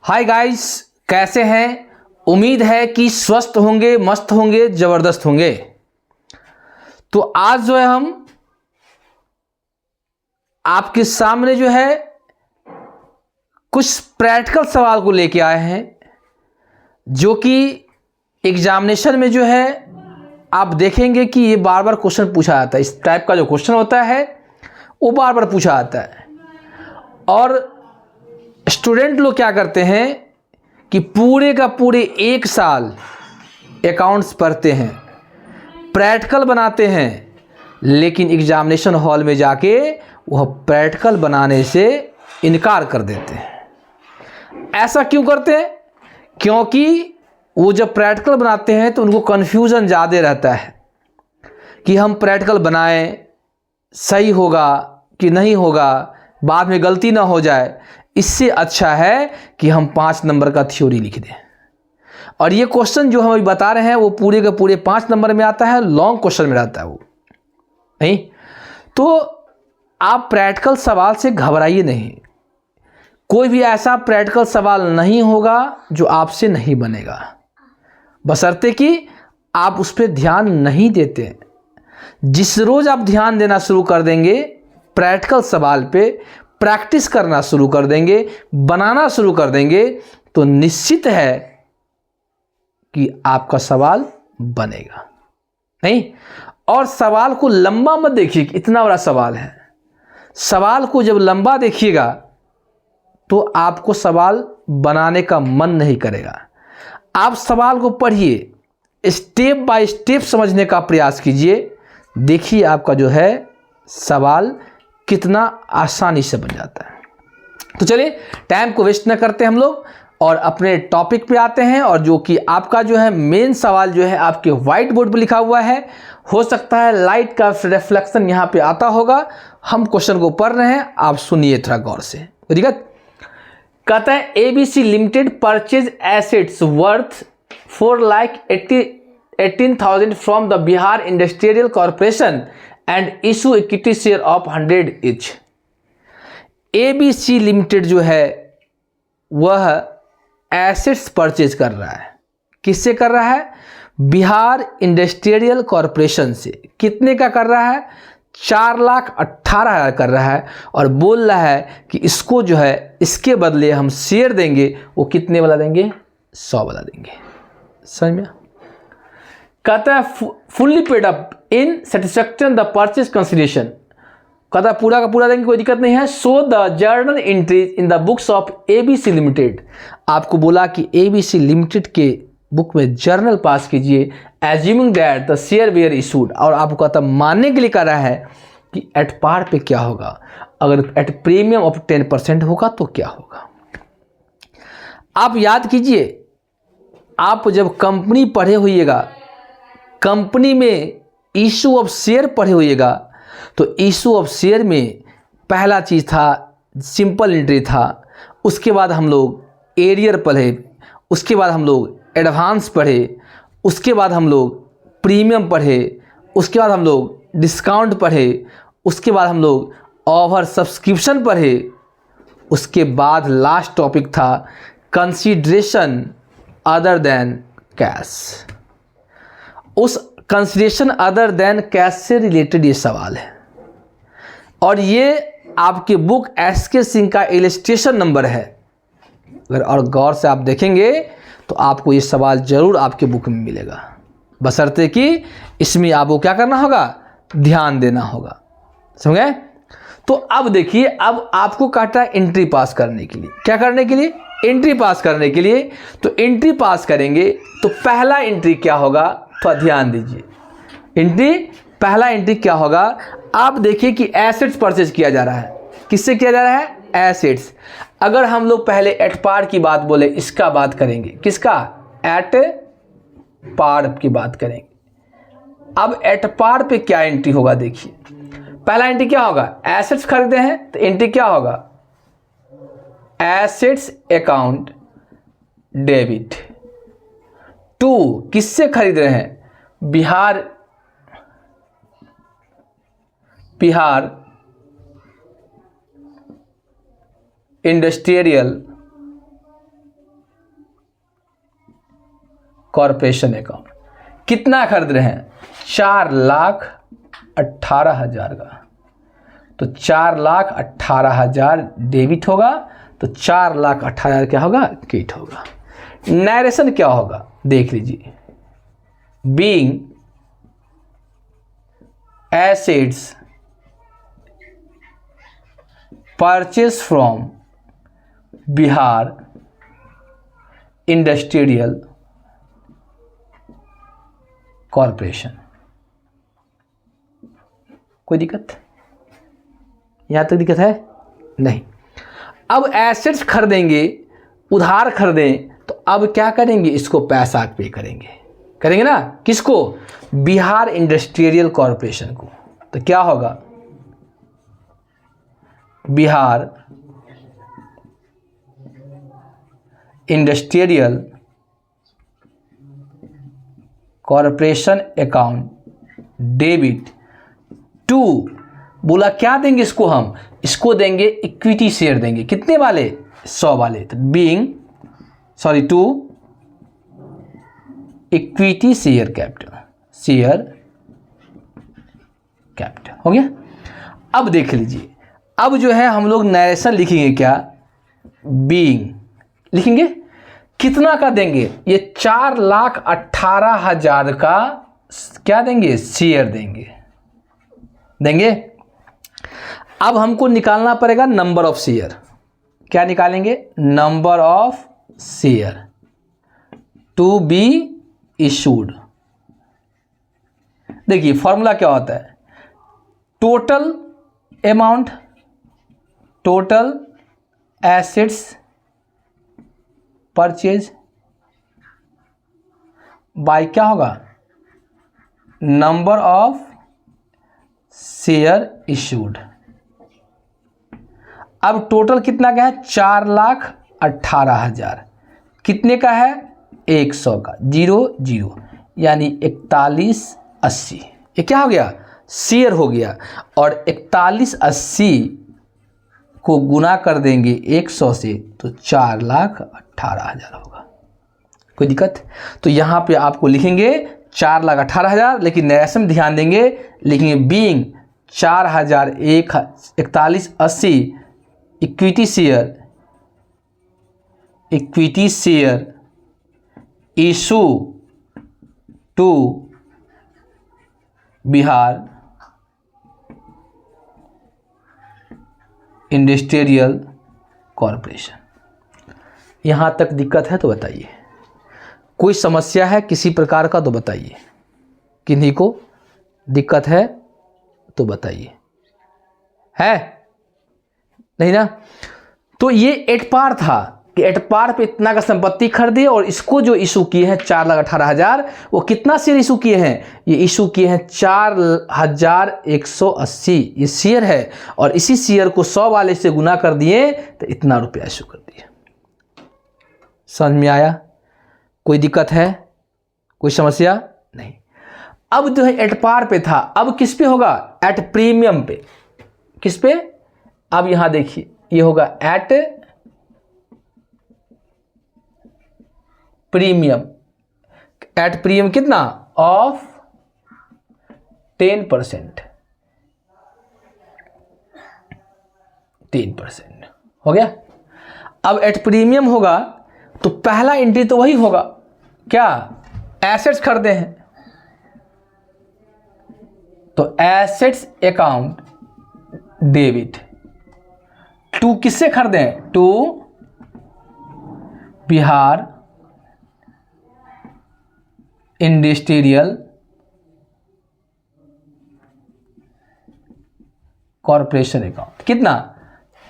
Hi guys, कैसे हैं? उम्मीद है कि स्वस्थ होंगे, मस्त होंगे, ज़बरदस्त होंगे। तो आज जो है हम आपके सामने जो है कुछ प्रैक्टिकल सवाल को लेके आए हैं, जो कि एग्जामिनेशन में जो है आप देखेंगे कि ये बार बार क्वेश्चन पूछा जाता है। इस टाइप का जो क्वेश्चन होता है वो बार बार पूछा जाता है। और स्टूडेंट लोग क्या करते हैं कि पूरे का पूरे एक साल अकाउंट्स पढ़ते हैं, प्रैक्टिकल बनाते हैं, लेकिन एग्जामिनेशन हॉल में जाके वह प्रैक्टिकल बनाने से इनकार कर देते हैं। ऐसा क्यों करते हैं? क्योंकि वो जब प्रैक्टिकल बनाते हैं तो उनको कन्फ्यूज़न ज़्यादा रहता है कि हम प्रैक्टिकल बनाएं, सही होगा कि नहीं होगा, बाद में गलती ना हो जाए। इससे अच्छा है कि हम 5 नंबर का थ्योरी लिख दें। और ये क्वेश्चन जो हम अभी बता रहे हैं वो पूरे के पूरे 5 नंबर में आता है, लॉन्ग क्वेश्चन में रहता है वो नहीं। तो आप प्रैक्टिकल सवाल से घबराइए नहीं। कोई भी ऐसा प्रैक्टिकल सवाल नहीं होगा जो आपसे नहीं बनेगा, बशर्ते कि आप उस पर ध्यान नहीं देते। जिस रोज़ आप ध्यान देना शुरू कर देंगे, प्रैक्टिकल सवाल पे प्रैक्टिस करना शुरू कर देंगे, बनाना शुरू कर देंगे, तो निश्चित है कि आपका सवाल बनेगा नहीं। और सवाल को लंबा मत देखिए कि इतना बड़ा सवाल है। सवाल को जब लंबा देखिएगा तो आपको सवाल बनाने का मन नहीं करेगा। आप सवाल को पढ़िए, स्टेप बाय स्टेप समझने का प्रयास कीजिए। देखिए आपका जो है सवाल कितना आसानी से बन जाता है। तो चलिए टाइम को वेस्ट न करते हम लोग और अपने टॉपिक पे आते हैं। और जो कि आपका जो है मेन सवाल जो है आपके वाइट बोर्ड पे लिखा हुआ है। हो सकता है लाइट का रिफ्लेक्शन यहाँ पे आता होगा। हम क्वेश्चन को पढ़ रहे हैं, आप सुनिए थोड़ा गौर से। ठीक है, कहता है ABC limited purchase assets worth 4,18,000 from the Bihar industrial corporation and issue equity share of 100 each. ABC limited जो है वह एसेट्स परचेज कर रहा है। किससे कर रहा है? बिहार इंडस्ट्रियल कॉर्पोरेशन से। कितने का कर रहा है? 4,18,000 कर रहा है। और बोल रहा है कि इसको जो है इसके बदले हम शेयर देंगे। वो कितने वाला देंगे? 100 वाला देंगे। समझ में? कहता है fully paid up in satisfaction the purchase consideration. कहता है पूरा का पूरा देंगे, कोई दिक्कत नहीं है। So the journal entries in the books of ABC limited. आपको बोला कि ABC लिमिटेड के बुक में जर्नल पास कीजिए, assuming that the share were issued. और आपको कहता मानने के लिए कह रहा है कि एट पार पे क्या होगा, अगर एट प्रीमियम ऑफ 10% होगा तो क्या होगा। आप याद कीजिए, आप जब कंपनी पढ़े होइएगा, कंपनी में इशू ऑफ शेयर पढ़े होइएगा, तो इशू ऑफ शेयर में पहला चीज़ था सिंपल एंट्री था। उसके बाद हम लोग एरियर पढ़े, उसके बाद हम लोग एडवांस पढ़े, उसके बाद हम लोग प्रीमियम पढ़े, उसके बाद हम लोग डिस्काउंट पढ़े, उसके बाद हम लोग ओवर सब्सक्रिप्शन पढ़े, उसके बाद लास्ट टॉपिक था कंसीडरेशन अदर देन कैश। उस कंसीडरेशन अदर देन कैश से रिलेटेड ये सवाल है। और ये आपके बुक SK सिंह का इलस्ट्रेशन नंबर है। अगर और गौर से आप देखेंगे तो आपको ये सवाल जरूर आपके बुक में मिलेगा, बशर्ते कि इसमें आपको क्या करना होगा? ध्यान देना होगा। समझ गए? तो अब देखिए, अब आपको कहता है एंट्री पास करने के लिए। क्या करने के लिए? एंट्री पास करने के लिए। तो एंट्री पास करेंगे तो पहला एंट्री क्या होगा? थोड़ा ध्यान दीजिए। पहला एंट्री क्या होगा? आप देखिए कि एसेट्स परचेज किया जा रहा है। किससे किया जा रहा है? एसेट्स। अगर हम लोग पहले एट पार की बात बोले, इसका बात करेंगे। किसका? एट पार की बात करेंगे। अब एट पार पे क्या एंट्री होगा? देखिए पहला एंट्री क्या होगा? एसेट्स खरीदे हैं तो एंट्री क्या होगा? Assets account debit to. किससे खरीद रहे हैं? Bihar industrial corporation account. कितना खरीद रहे हैं? 4,18,000 का। तो 4,18,000 डेबिट होगा, तो 4,18,000 क्या होगा? क्रेडिट होगा। नरेशन क्या होगा? देख लीजिए, being assets purchase from Bihar industrial corporation. कोई दिक्कत? यहां तक दिक्कत है? नहीं। अब एसेट्स खरीदेंगे, उधार खरीदें, तो अब क्या करेंगे? इसको पैसा पे करेंगे ना। किसको? बिहार इंडस्ट्रियल कॉरपोरेशन को। तो क्या होगा? Bihar industrial corporation account debit to, बोला क्या देंगे इसको? हम इसको देंगे इक्विटी शेयर देंगे। कितने वाले? 100 वाले। तो being to equity share capital हो गया। अब देख लीजिए, अब जो है हम लोग नरेशन लिखेंगे। क्या? बीइंग लिखेंगे। कितना का देंगे? ये 4,18,000 का क्या देंगे? शेयर देंगे। अब हमको निकालना पड़ेगा नंबर ऑफ शेयर। क्या निकालेंगे? Number of share to be issued. देखिए फॉर्मूला क्या होता है? Total amount, total assets purchase by क्या होगा? Number of share issued. अब टोटल कितना का है? 4,18,000। कितने का है? 100 का। 0 यानी 4180। ये क्या हो गया? शेयर हो गया। और 4180 को गुना कर देंगे 100 से, तो 4,18,000 होगा। कोई दिक्कत? तो यहाँ पे आपको लिखेंगे 4,18,000, लेकिन नरेशन में ध्यान देंगे, लिखेंगे being 4,4180 equity share issue to Bihar industrial corporation. यहाँ तक दिक्कत है तो बताइए। कोई समस्या है किसी प्रकार का तो बताइए। किन्हीं को दिक्कत है तो बताइए। है नहीं ना? तो ये एटपार था कि एटपार पे इतना का संपत्ति खरीदे, और इसको जो इशू किए हैं 4,18,000, वो कितना शेयर इशू किए हैं? ये इशू किए हैं 4,180। ये शेयर है, और इसी शेयर को 100 वाले से गुना कर दिए तो इतना रुपया इशू कर दिए। समझ में आया? कोई दिक्कत है? कोई समस्या नहीं। अब जो है एटपार पे था, अब किस पे होगा? एट प्रीमियम पे। किस पे? अब यहां देखिए, ये होगा एट प्रीमियम। एट प्रीमियम कितना? ऑफ 10%। 10% हो गया। अब एट प्रीमियम होगा तो पहला एंट्री तो वही होगा। क्या? एसेट्स खरीदे हैं, तो एसेट्स अकाउंट डेबिट टू किससे खरीदे हैं? To Bihar industrial corporation account. कितना?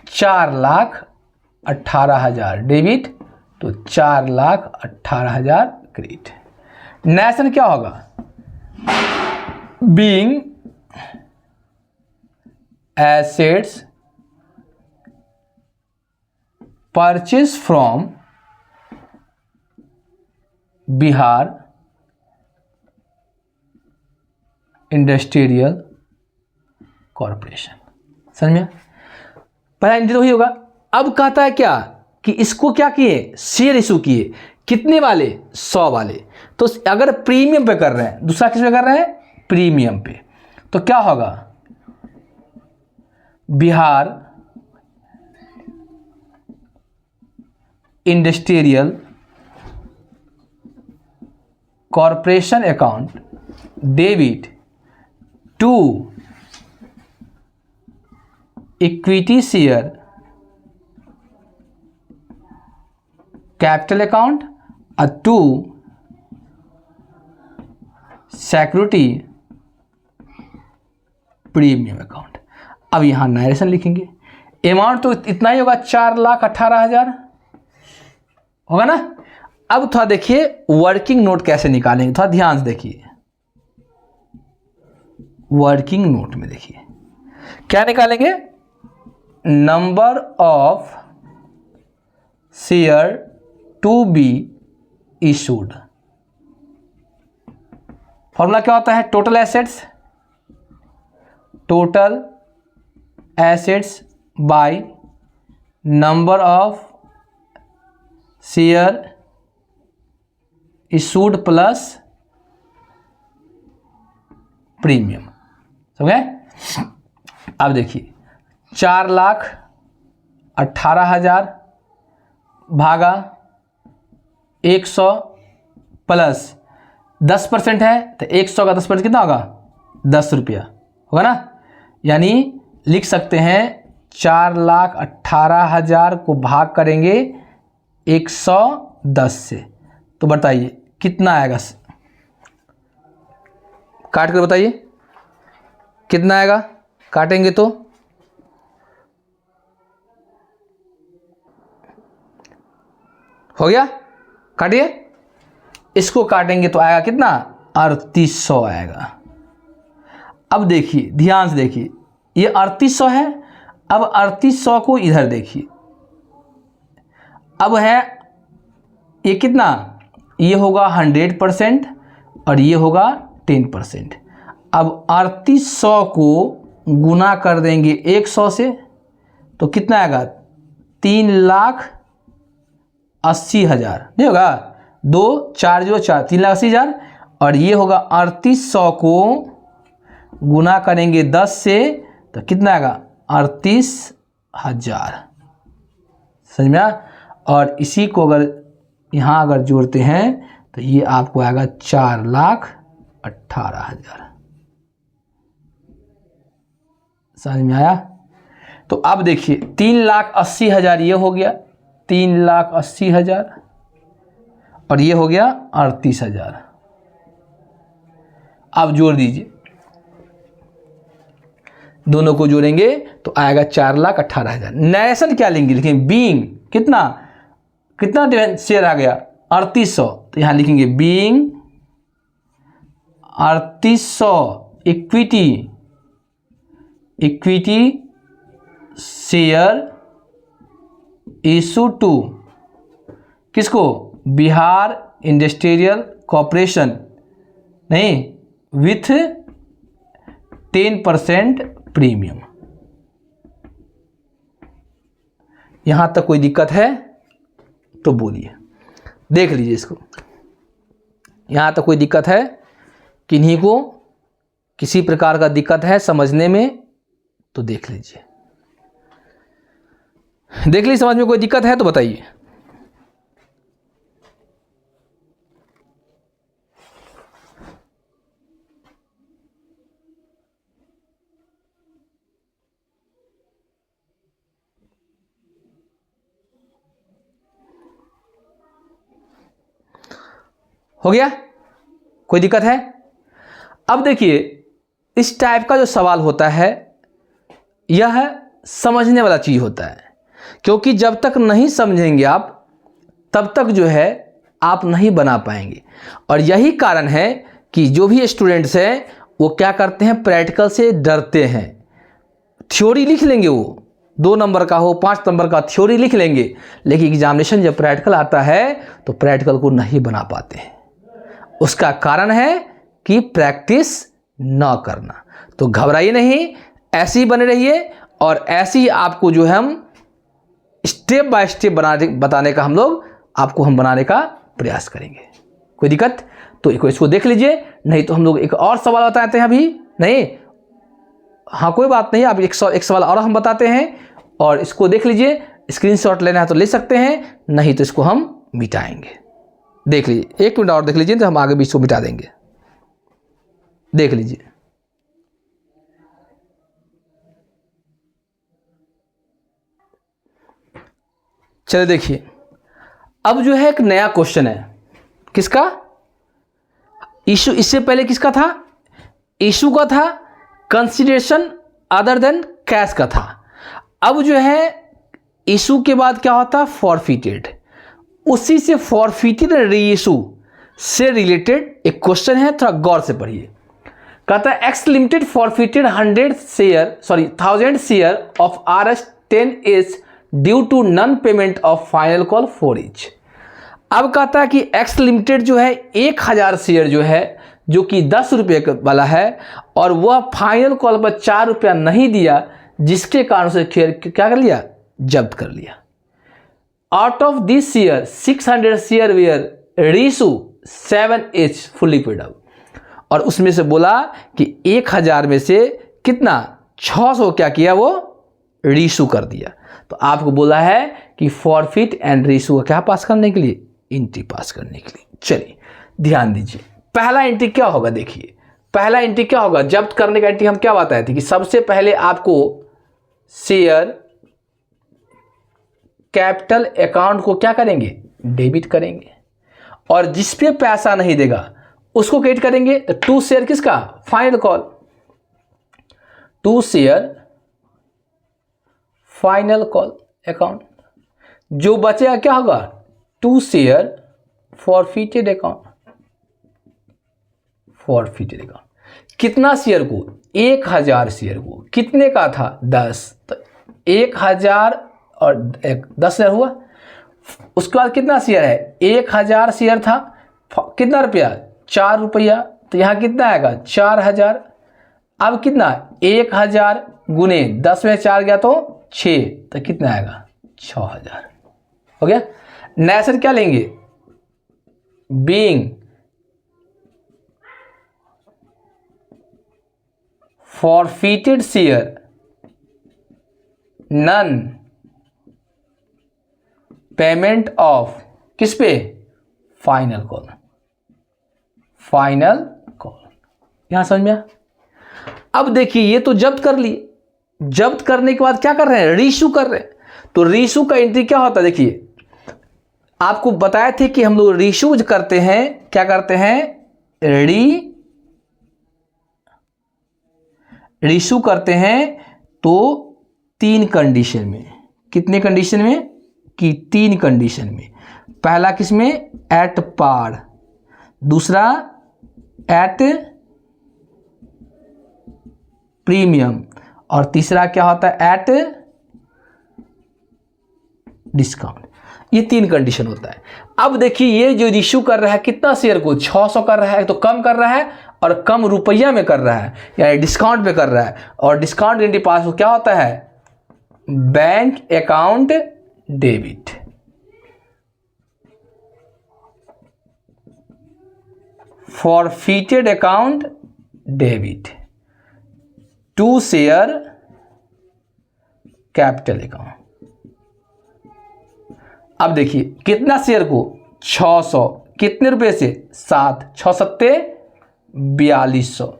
4,18,000 डेबिट, तो 4,18,000 क्रेडिट। नेशन क्या होगा? Being assets purchase from Bihar industrial corporation. समझ में? पहला एंट्री तो ही होगा। अब कहता है क्या कि इसको क्या किए? शेयर इशू किए। कितने वाले? 100 वाले। तो अगर प्रीमियम पे कर रहे हैं, दूसरा किस पे कर रहे हैं? प्रीमियम पे। तो क्या होगा? Bihar industrial corporation account debit to equity share capital account to security premium account. अब यहां नरेशन लिखेंगे। अमाउंट तो इतना ही होगा, 4,18,000 होगा ना। अब थोड़ा देखिए वर्किंग नोट कैसे निकालेंगे, थोड़ा ध्यान से देखिए। वर्किंग नोट में देखिए क्या निकालेंगे? Number of share to be issued. Formula क्या होता है? Total assets, total assets by number of share issued plus premium. समझ गए? अब देखिए 4,18,000 भागा 100 प्लस 10% है, तो 100 का 10% कितना होगा? 10 रुपया होगा ना। यानी लिख सकते हैं 4,18,000 को भाग करेंगे 110 से, तो बताइए कितना आएगा? काट कर बताइए कितना आएगा? काटेंगे तो हो गया, काटिए। इसको काटेंगे तो आएगा कितना? 3,800 आएगा। अब देखिए ध्यान से देखिए, ये 3,800 है। अब 3,800 को इधर देखिए, अब है ये कितना? ये होगा 100% और ये होगा 10%। अब 3,800 को गुना कर देंगे 100 से, तो कितना आएगा? 3,80,000 नहीं होगा? 2 4 0 4 3,80,000। और ये होगा 3,800 को गुना करेंगे 10 से, तो कितना आएगा? 38,000। समझ में आया? और इसी को अगर यहाँ अगर जोड़ते हैं तो ये आपको आएगा 4,18,000। समझ में आया? तो अब देखिए 3,80,000 ये हो गया, 3,80,000 और ये हो गया 38,000। अब जोड़ दीजिए, दोनों को जोड़ेंगे तो आएगा 4,18,000। नरेशन क्या लेंगे? लिखेंगे बीइंग कितना शेयर आ गया? 3,800। तो यहां लिखेंगे being 3,800 equity share issue to किसको? बिहार इंडस्ट्रियल कॉरपोरेशन, नहीं, विथ 10% प्रीमियम। यहां तक कोई दिक्कत है तो बोलिए, देख लीजिए इसको। यहां तक कोई दिक्कत है? किन्हीं को किसी प्रकार का दिक्कत है समझने में तो देख लीजिए, देख लीजिए। समझ में कोई दिक्कत है तो बताइए। हो गया? कोई दिक्कत है? अब देखिए इस टाइप का जो सवाल होता है यह समझने वाला चीज होता है, क्योंकि जब तक नहीं समझेंगे आप तब तक जो है आप नहीं बना पाएंगे। और यही कारण है कि जो भी स्टूडेंट्स हैं वो क्या करते हैं? प्रैक्टिकल से डरते हैं। थ्योरी लिख लेंगे, वो 2 नंबर का हो 5 नंबर का थ्योरी लिख लेंगे, लेकिन एग्जामिनेशन जब प्रैक्टिकल आता है तो प्रैक्टिकल को नहीं बना पाते हैं। उसका कारण है कि प्रैक्टिस ना करना। तो घबराइए नहीं, ऐसे ही बने रहिए और ऐसे ही आपको जो है हम स्टेप बाय स्टेप बताने का हम बनाने का प्रयास करेंगे। कोई दिक्कत? तो इसको देख लीजिए, नहीं तो हम लोग एक और सवाल बताते हैं अभी। नहीं, हाँ कोई बात नहीं, आप एक सवाल और हम बताते हैं और इसको देख लीजिए। स्क्रीनशॉट लेना है तो ले सकते हैं, नहीं तो इसको हम मिटाएंगे। देख लीजिए, 1 मिनट और देख लीजिए तो हम आगे भी इसको मिटा देंगे। देख लीजिए, चलिए देखिए, अब जो है एक नया क्वेश्चन है। किसका? इशू। इससे पहले किसका था? इशू का था, कंसिडरेशन अदर देन कैश का था। अब जो है इशू के बाद क्या होता है? फॉरफिटेड। उसी से फॉरफिटेड री इशू से रिलेटेड एक क्वेश्चन है, थोड़ा गौर से पढ़िए। कहता है X limited forfeited 1000 share of RS10S due to non payment of final call for each. अब कहता है कि एक्स लिमिटेड जो है 1000 शेयर जो है, जो कि 10 रुपये वाला है, और वह फाइनल कॉल पर 4 रुपया नहीं दिया, जिसके कारण से शेयर क्या कर लिया? जब्त कर लिया। Out of this share 600 share were reissue 7H fully paid up. और उसमें से बोला कि 1000 में से कितना? 600 क्या किया? वो रीइशू कर दिया। तो आपको बोला है कि फॉरफिट एंड रीइशू क्या पास करने के लिए? एंट्री पास करने के लिए। चलिए ध्यान दीजिए, पहला एंट्री क्या होगा? देखिए पहला एंट्री क्या होगा? जब्त करने का एंट्री हम क्या बताए थे कि सबसे पहले आपको शेयर कैपिटल अकाउंट को क्या करेंगे? डेबिट करेंगे, और जिस पे पैसा नहीं देगा उसको क्रेडिट करेंगे। तो 2 शेयर किसका? Final call. 2 share final call account. जो बचेगा क्या होगा? 2 share forfeited account. Forfeited account कितना शेयर को? 1000 शेयर को। कितने का था? 10। तो 1000 और 10,000 हुआ। उसके बाद कितना शेयर है? 1000 शेयर था, कितना रुपया? 4 रुपया। तो यहाँ कितना आएगा? 4000। अब कितना? 1000 गुने 10 में 4 गया तो 6, तो कितना आएगा? 6000। हो गया। नया शेयर क्या लेंगे? Being forfeited share non payment of किस पे? Final call. फाइनल कॉल यहां समझ में आया? अब देखिए, ये तो जब्त कर लिए। जब्त करने के बाद क्या कर रहे हैं? रीइशू कर रहे हैं। तो रीइशू का एंट्री क्या होता है? देखिए आपको बताए थे कि हम लोग रीइशू करते हैं, क्या करते हैं? रीइशू करते हैं तो 3 कंडीशन में। कितने कंडीशन में? कि 3 कंडीशन में। पहला किसमें? At par. दूसरा एट प्रीमियम, और तीसरा क्या होता है? At discount. ये 3 कंडीशन होता है। अब देखिए, ये जो इशू कर रहा है कितना शेयर को? 600 कर रहा है, तो कम कर रहा है और कम रुपया में कर रहा है, यानी डिस्काउंट पे कर रहा है। और डिस्काउंट एंट्री पास क्या होता है? Bank account debit. Forfeited account debit. 2 share capital account. अब देखिए कितना शेयर को? 600। कितने रुपए से? 7। 6 सत्ते 4200।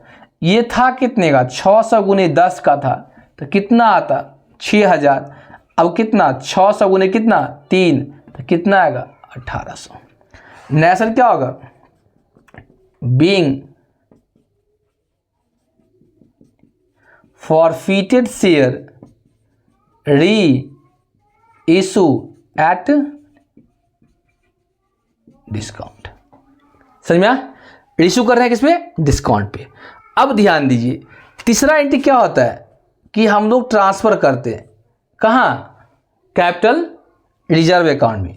ये था कितने का? 600 गुने 10 का था, तो कितना आता? 6000। अब कितना? 600 गुने कितना? 3, तो कितना आएगा? 1800। नया शेयर क्या होगा? बीइंग फॉरफिटेड शेयर री इशू एट डिस्काउंट। समझ में आया? इशू कर रहे हैं किस पे? डिस्काउंट पे। अब ध्यान दीजिए, तीसरा एंट्री क्या होता है कि हम लोग ट्रांसफर करते हैं कहां? कैपिटल रिजर्व अकाउंट में।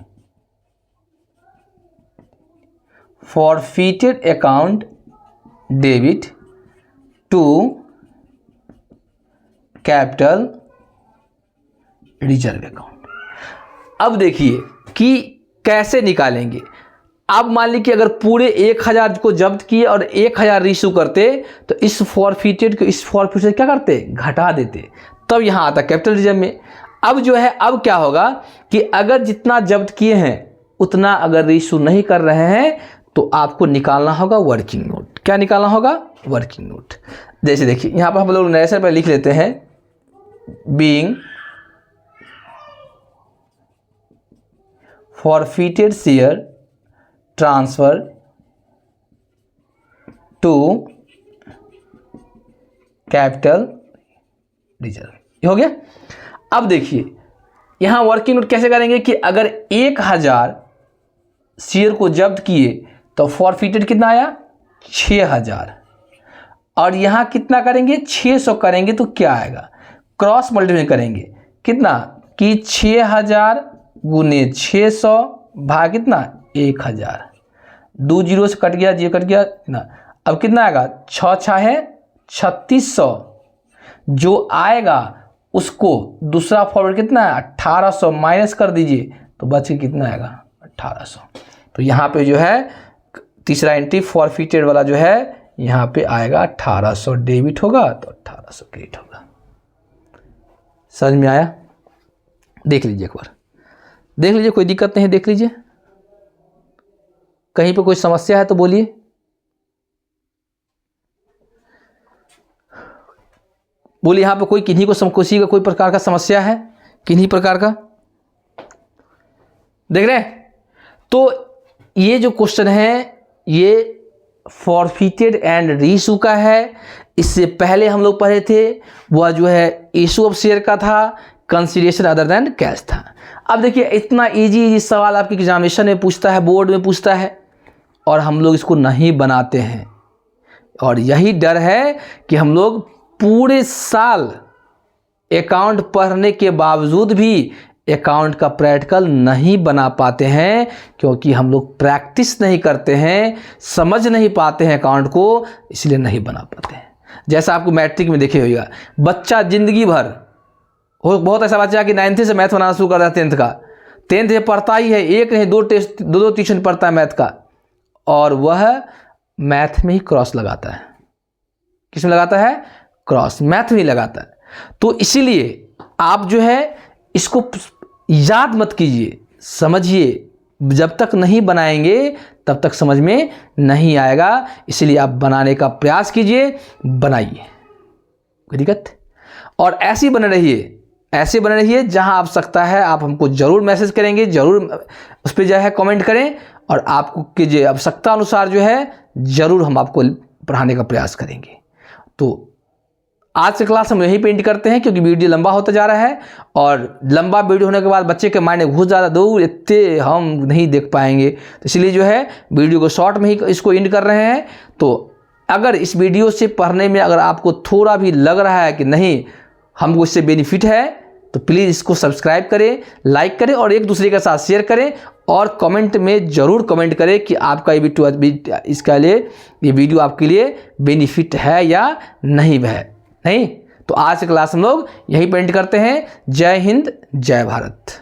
Forfeited account debit to capital reserve account. अब देखिए कि कैसे निकालेंगे। अब मान लीजिए कि अगर पूरे 1000 को जब्त किए और 1000 रीइशू करते तो इस फॉरफिटेड को इस फॉरफिट से क्या करते, घटा देते, तब यहाँ आता कैपिटल रिजर्व में। अब जो है अब क्या होगा कि अगर जितना जब्त किए हैं उतना अगर रीइशू नहीं कर रहे हैं तो आपको निकालना होगा वर्किंग नोट। क्या निकालना होगा, वर्किंग नोट। जैसे देखिए यहाँ पर हम लोग नरेशन पर लिख लेते हैं, being forfeited share transfer to capital reserve. ये हो गया। अब देखिए यहां वर्किंग नोट कैसे करेंगे कि अगर 1000 शेयर को जब्त किए तो फॉरफिटेड कितना आया, 6000, और यहां कितना करेंगे, 600 करेंगे तो क्या आएगा, क्रॉस मल्टीप्लाई करेंगे कितना कि 6000 गुने 600 भाग कितना 1000, 2 जीरो से कट गया, 0 कट गया ना। अब कितना आएगा, 6 6 है 3600, जो आएगा उसको दूसरा फॉरवर्ड कितना है 1800 माइनस कर दीजिए तो बच के कितना आएगा 1800। तो यहाँ पे जो है तीसरा एंट्री फॉरफिटेड वाला जो है यहाँ पे आएगा 1800 डेबिट होगा तो 1800 क्रेडिट होगा। समझ में आया? देख लीजिए एक बार, देख लीजिए, कोई दिक्कत नहीं, देख लीजिए, कहीं पे कोई समस्या है तो बोलिए। बोलिए यहाँ पे कोई किन्हीं को किसी का कोई प्रकार का समस्या है, किन्हीं प्रकार का, देख रहे हैं? तो ये जो क्वेश्चन है ये फॉरफिटेड एंड रीइशू का है। इससे पहले हम लोग पढ़े थे वह जो है इशू ऑफ शेयर का था, कंसीडरेशन अदर देन कैश था। अब देखिए इतना इजी सवाल आपके एग्जामिनेशन में पूछता है, बोर्ड में पूछता है, और हम लोग इसको नहीं बनाते हैं, और यही डर है कि हम लोग पूरे साल अकाउंट पढ़ने के बावजूद भी अकाउंट का प्रैक्टिकल नहीं बना पाते हैं, क्योंकि हम लोग प्रैक्टिस नहीं करते हैं, समझ नहीं पाते हैं अकाउंट को, इसलिए नहीं बना पाते हैं। जैसा आपको मैट्रिक में देखे होगा, बच्चा जिंदगी भर बहुत ऐसा बच्चा कि 9th से मैथ बनाना शुरू कर देता है, 10th से पढ़ता ही है, एक नहीं दो ट्यूशन पढ़ता है मैथ का, और वह मैथ में ही क्रॉस लगाता है। किस में लगाता है, क्रॉस, मैथ में ही लगाता है। तो इसीलिए आप जो है इसको याद मत कीजिए, समझिए, जब तक नहीं बनाएंगे तब तक समझ में नहीं आएगा, इसलिए आप बनाने का प्रयास कीजिए, बनाइए, कोई दिक्कत। और ऐसे बने रहिए, ऐसे बने रहिए, जहां आप सकता है आप हमको जरूर मैसेज करेंगे, जरूर उस पर जो है कमेंट करें, और आपको कीजिए आवश्यकता अनुसार जो है जरूर हम आपको पढ़ाने का प्रयास करेंगे। तो आज से क्लास हम यहीं पे एंड करते हैं, क्योंकि वीडियो लंबा होता जा रहा है, और लंबा वीडियो होने के बाद बच्चे के माइंड में घुस ज़्यादा दूर इतने हम नहीं देख पाएंगे, तो इसलिए जो है वीडियो को शॉर्ट में ही इसको एंड कर रहे हैं। तो अगर इस वीडियो से पढ़ने में अगर आपको थोड़ा भी लग रहा है कि नहीं हमको इससे बेनिफिट है, तो प्लीज़ इसको सब्सक्राइब करें, लाइक करें, और एक दूसरे के साथ शेयर करें, और कमेंट में ज़रूर कमेंट करें कि आपका ये इसके लिए ये वीडियो आपके लिए बेनिफिट है या नहीं है। नहीं तो आज की क्लास हम लोग यही पेंट करते हैं। जय हिंद, जय भारत।